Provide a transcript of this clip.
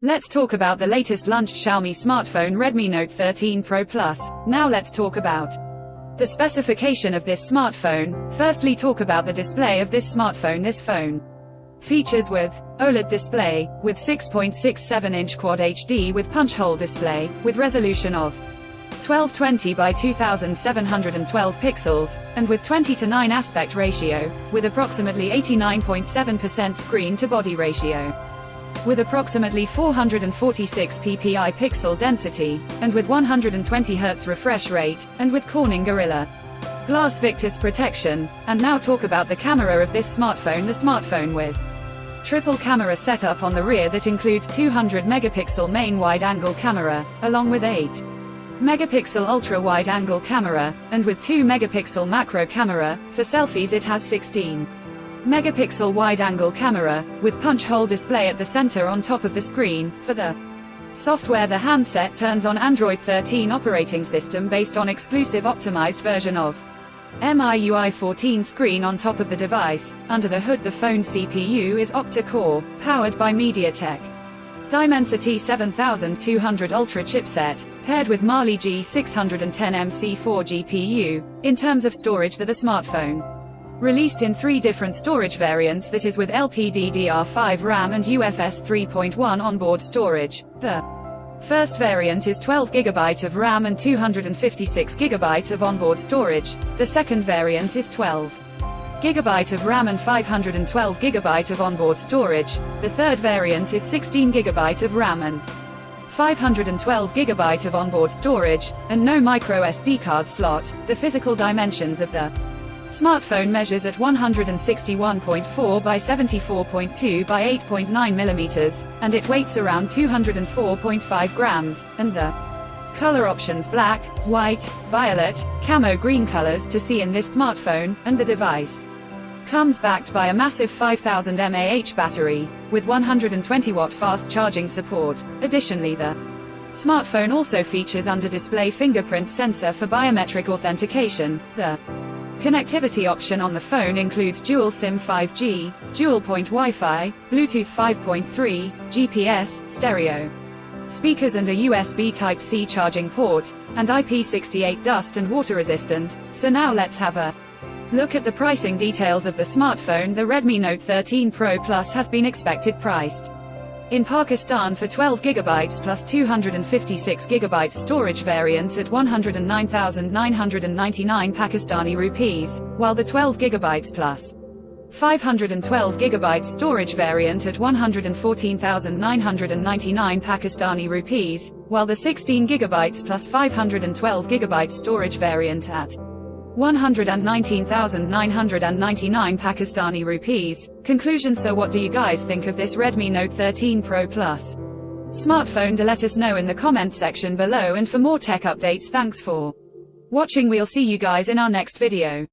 Let's talk about the latest launched Xiaomi smartphone Redmi Note 13 Pro Plus. Now let's talk about the specification of this smartphone. Firstly, talk about the display of this smartphone. This phone features with OLED display, with 6.67-inch Quad HD with punch hole display, with resolution of 1220 by 2712 pixels, and with 20:9 aspect ratio, with approximately 89.7% screen-to-body ratio, with approximately 446 ppi pixel density, and with 120 Hz refresh rate, and with Corning Gorilla Glass Victus protection. And now talk about the camera of this smartphone. The smartphone with triple camera setup on the rear that includes 200 megapixel main wide-angle camera, along with 8 megapixel ultra-wide-angle camera, and with 2 megapixel macro camera. For selfies it has 16 megapixel wide-angle camera, with punch hole display at the center on top of the screen. For the software, the handset turns on Android 13 operating system based on exclusive optimized version of MIUI 14 screen on top of the device. Under the hood, the phone CPU is octa-core, powered by MediaTek Dimensity 7200 Ultra chipset, paired with Mali G610MC4 GPU. In terms of storage, the smartphone released in 3 different storage variants, that is with LPDDR5 RAM and UFS 3.1 onboard storage. The first variant is 12 GB of RAM and 256 GB of onboard storage. The second variant is 12 GB of RAM and 512 GB of onboard storage. The third variant is 16 GB of RAM and 512 GB of onboard storage, and no micro SD card slot. The physical dimensions of the smartphone measures at 161.4 by 74.2 by 8.9 mm, and it weighs around 204.5 grams, and the color options black, white, violet, camo green colors to see in this smartphone. And the device comes backed by a massive 5000 mAh battery, with 120 watt fast charging support. Additionally, the smartphone also features under-display fingerprint sensor for biometric authentication. The connectivity option on the phone includes dual SIM 5G, dual-point Wi-Fi, Bluetooth 5.3, GPS, stereo speakers and a USB Type-C charging port, and IP68 dust and water resistant. So now let's have a look at the pricing details of the smartphone. The Redmi Note 13 Pro Plus has been expected priced in Pakistan for 12 GB plus 256 GB storage variant at 109,999 Pakistani rupees, while the 12 GB plus 512 GB storage variant at 114,999 Pakistani rupees, while the 16 GB plus 512 GB storage variant at 119,999 Pakistani rupees. Conclusion: so what do you guys think of this Redmi Note 13 Pro Plus smartphone? Let us know in the comment section below, and for more tech updates, thanks for watching. We'll see you guys in our next video.